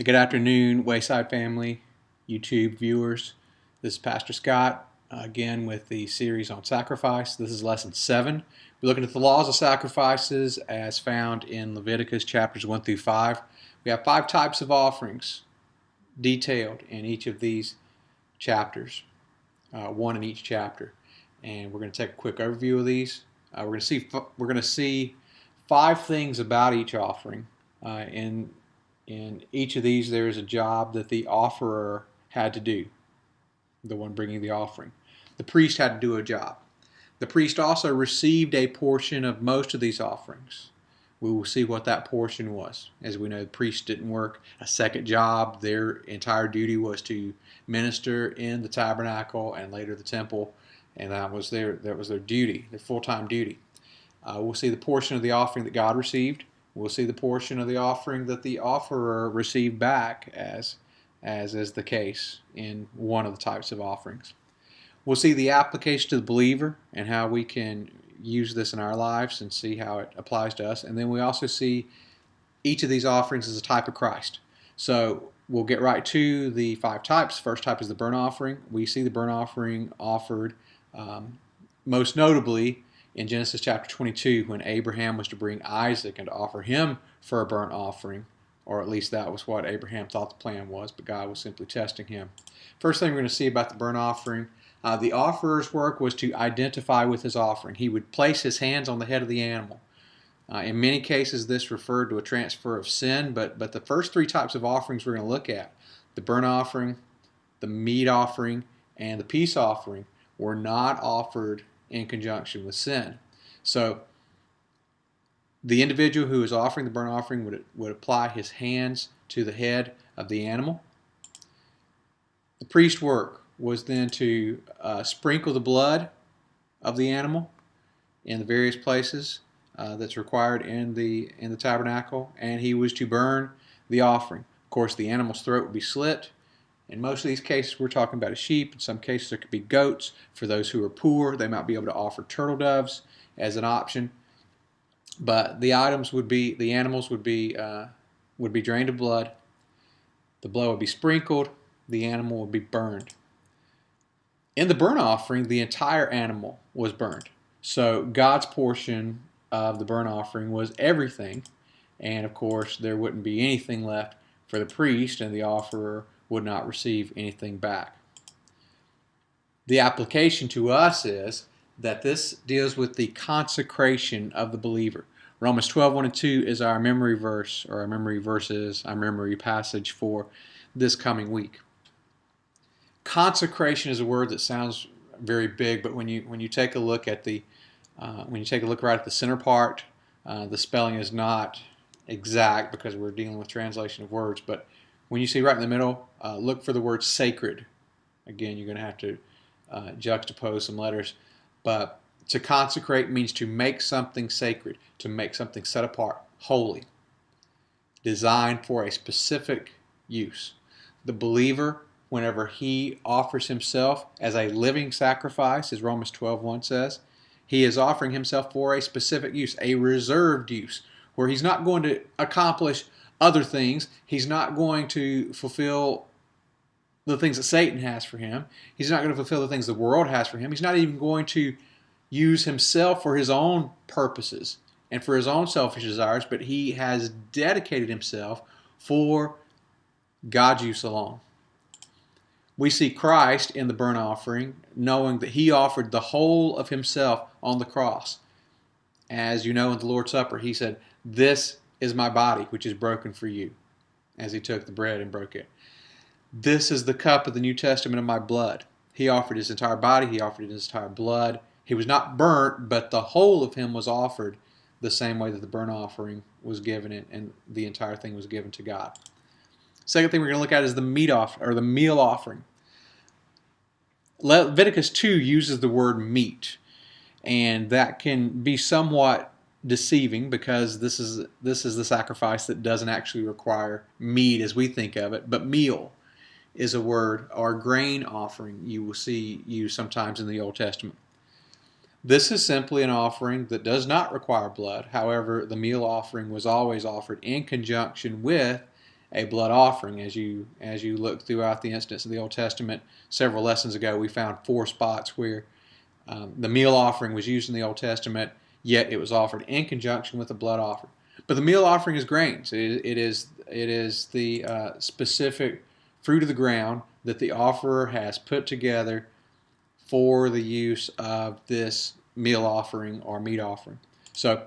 Good afternoon, Wayside family, YouTube viewers. This is Pastor Scott again with the series on sacrifice. This is lesson 7. We're looking at the laws of sacrifices as found in Leviticus chapters 1 through 5. We have 5 types of offerings detailed in each of these chapters, one in each chapter. And we're going to take a quick overview of these. We're going to see 5 things about each offering. In each of these, there is a job that the offerer had to do, the one bringing the offering. The priest had to do a job. The priest also received a portion of most of these offerings. We will see what that portion was. As we know, the priest didn't work a second job. Their entire duty was to minister in the tabernacle and later the temple, and that was their duty, their full-time duty. We'll see the portion of the offering that God received. We'll see the portion of the offering that the offerer received back, as is the case in one of the types of offerings. We'll see the application to the believer and how we can use this in our lives and see how it applies to us. And then we also see each of these offerings as a type of Christ. So we'll get right to the 5 types. First type is the burnt offering. We see the burnt offering offered most notably in Genesis chapter 22, when Abraham was to bring Isaac and to offer him for a burnt offering, or at least that was what Abraham thought the plan was, but God was simply testing him. First thing we're going to see about the burnt offering, the offerer's work was to identify with his offering. He would place his hands on the head of the animal. In many cases, this referred to a transfer of sin, but the first 3 types of offerings we're going to look at, the burnt offering, the meat offering, and the peace offering, were not offered in conjunction with sin. So the individual who is offering the burnt offering would apply his hands to the head of the animal. The priest's work was then to sprinkle the blood of the animal in the various places that's required in the tabernacle, and he was to burn the offering. Of course, the animal's throat would be slit. In most of these cases, we're talking about a sheep. In some cases, there could be goats. For those who are poor, they might be able to offer turtle doves as an option. But the animals would be drained of blood. The blood would be sprinkled. The animal would be burned. In the burnt offering, the entire animal was burned. So God's portion of the burnt offering was everything. And of course, there wouldn't be anything left for the priest, and the offerer would not receive anything back. The application to us is that this deals with the consecration of the believer. Romans 12:1 and 2 is our memory verse, or our memory passage for this coming week. Consecration is a word that sounds very big, but when you take a look at right at the center part, the spelling is not exact because we're dealing with translation of words, but when you see right in the middle, look for the word sacred. Again, you're going to have to juxtapose some letters. But to consecrate means to make something sacred, to make something set apart, holy, designed for a specific use. The believer, whenever he offers himself as a living sacrifice, as Romans 12:1 says, he is offering himself for a specific use, a reserved use, where he's not going to accomplish other things. He's not going to fulfill the things that Satan has for him. He's not going to fulfill the things the world has for him. He's not even going to use himself for his own purposes and for his own selfish desires, but he has dedicated himself for God's use alone. We see Christ in the burnt offering, knowing that he offered the whole of himself on the cross. As you know, in the Lord's Supper, he said, "This is my body, which is broken for you," as he took the bread and broke it. "This is the cup of the New Testament of my blood." He offered his entire body. He offered his entire blood. He was not burnt, but the whole of him was offered the same way that the burnt offering was given, and the entire thing was given to God. Second thing we're going to look at is the meal offering. Leviticus 2 uses the word meat, and that can be somewhat deceiving because this is the sacrifice that doesn't actually require meat as we think of it, but meal is a word, or grain offering you will see used sometimes in the Old Testament. This is simply an offering that does not require blood. However, the meal offering was always offered in conjunction with a blood offering. As you look throughout the instance of the Old Testament, several lessons ago, we found 4 spots where the meal offering was used in the Old Testament, yet it was offered in conjunction with the blood offering. But the meal offering is grains. It is the specific fruit of the ground that the offerer has put together for the use of this meal offering or meat offering. So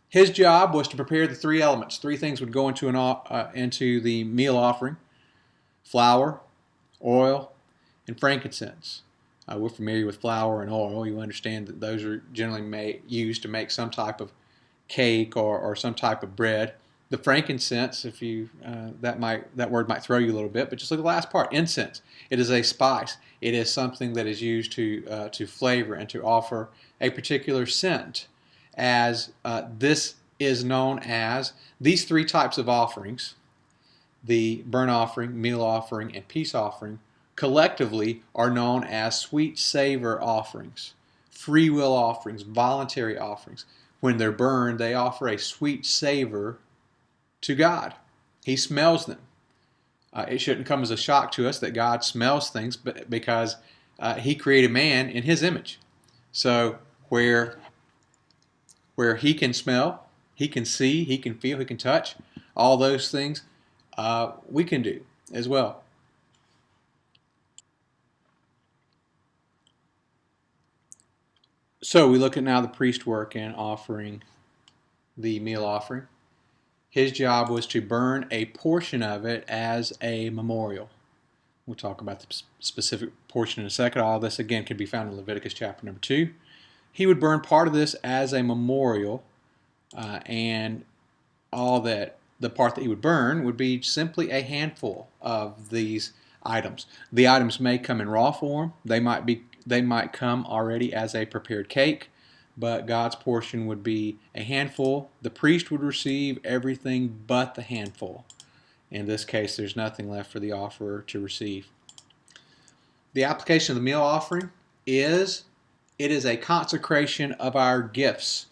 his job was to prepare the 3 elements. 3 things would go into the meal offering: flour, oil, and frankincense. We're familiar with flour and oil. You understand that those are generally used to make some type of cake or some type of bread. The frankincense, if you that word might throw you a little bit, but just look at the last part: incense. It is a spice. It is something that is used to flavor and to offer a particular scent. As this is known as these 3 types of offerings: the burnt offering, meal offering, and peace offering, collectively are known as sweet savor offerings, free will offerings, voluntary offerings. When they're burned, they offer a sweet savor to God. He smells them. It shouldn't come as a shock to us that God smells things, but because He created man in His image. So where He can smell, He can see, He can feel, He can touch, all those things we can do as well. So we look at now the priest work in offering the meal offering. His job was to burn a portion of it as a memorial. We'll talk about the specific portion in a second. All this again can be found in Leviticus chapter number 2. He would burn part of this as a memorial, and all that the part that he would burn would be simply a handful of these items. The items may come in raw form. They might come already as a prepared cake, but God's portion would be a handful. The priest would receive everything but the handful. In this case, there's nothing left for the offerer to receive. The application of the meal offering is a consecration of our gifts.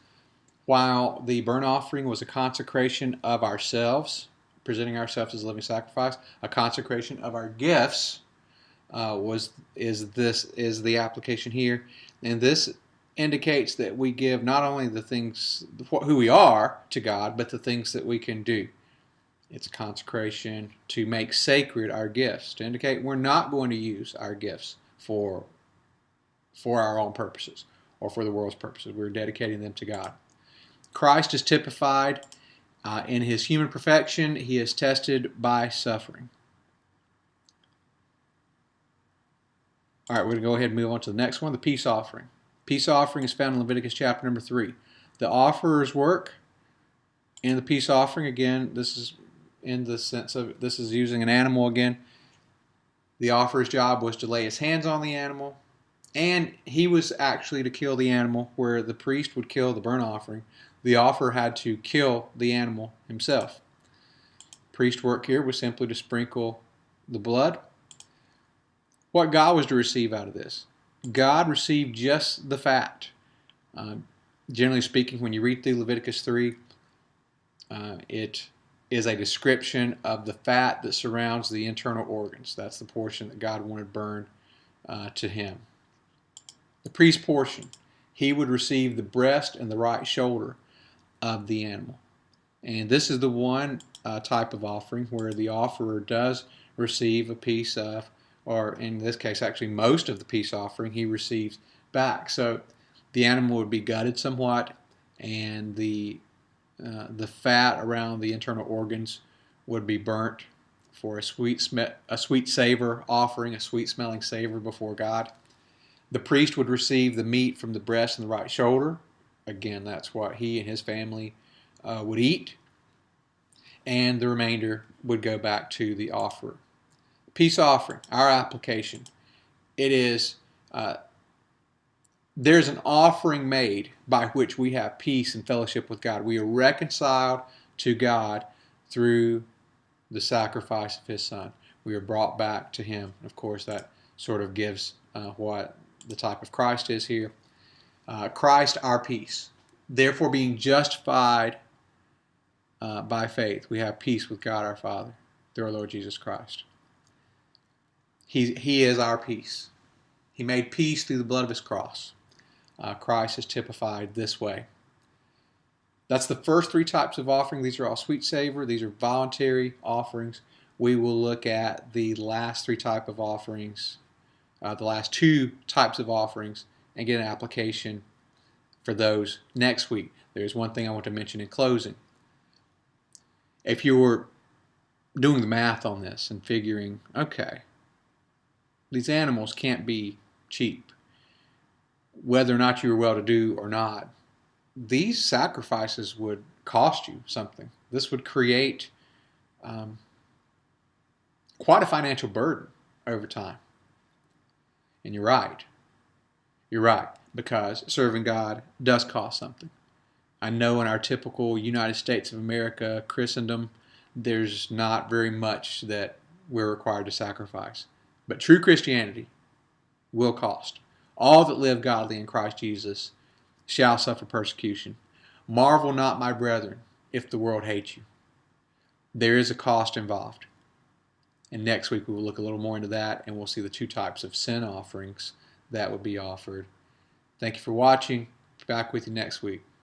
While the burnt offering was a consecration of ourselves, presenting ourselves as a living sacrifice, a consecration of our gifts is the application here. And this indicates that we give not only the things, who we are to God, but the things that we can do. It's a consecration to make sacred our gifts, to indicate we're not going to use our gifts for our own purposes or for the world's purposes. We're dedicating them to God. Christ is typified in His human perfection. He is tested by suffering. All right, we're going to go ahead and move on to the next one, the peace offering. Peace offering is found in Leviticus chapter number 3. The offerer's work in the peace offering, again, this is in the sense of this is using an animal again. The offerer's job was to lay his hands on the animal, and he was actually to kill the animal, where the priest would kill the burnt offering. The offerer had to kill the animal himself. Priest work here was simply to sprinkle the blood. What God was to receive out of this? God received just the fat. Generally speaking, when you read through Leviticus 3, it is a description of the fat that surrounds the internal organs. That's the portion that God wanted burned to Him. The priest portion, he would receive the breast and the right shoulder of the animal. And this is the one type of offering where the offerer does receive a piece of, or in this case actually most of the peace offering he receives back. So the animal would be gutted somewhat, and the fat around the internal organs would be burnt for a sweet savor offering, a sweet smelling savor before God. The priest would receive the meat from the breast and the right shoulder. Again, that's what he and his family would eat. And the remainder would go back to the offerer. Peace offering, our application. It is, there's an offering made by which we have peace and fellowship with God. We are reconciled to God through the sacrifice of His Son. We are brought back to Him. Of course, that sort of gives what the type of Christ is here. Christ, our peace. Therefore, being justified by faith, we have peace with God our Father through our Lord Jesus Christ. He is our peace. He made peace through the blood of his cross. Christ is typified this way. That's the first three types of offering. These are all sweet savor. These are voluntary offerings. We will look at the last three types of offerings, the last two types of offerings, and get an application for those next week. There's one thing I want to mention in closing. If you were doing the math on this and figuring, okay, these animals can't be cheap, whether or not you were well-to-do or not, these sacrifices would cost you something. This would create quite a financial burden over time. And you're right. You're right, because serving God does cost something. I know in our typical United States of America, Christendom, there's not very much that we're required to sacrifice. But true Christianity will cost. All that live godly in Christ Jesus shall suffer persecution. Marvel not, my brethren, if the world hates you. There is a cost involved. And next week we will look a little more into that, and we'll see the two types of sin offerings that would be offered. Thank you for watching. Back with you next week.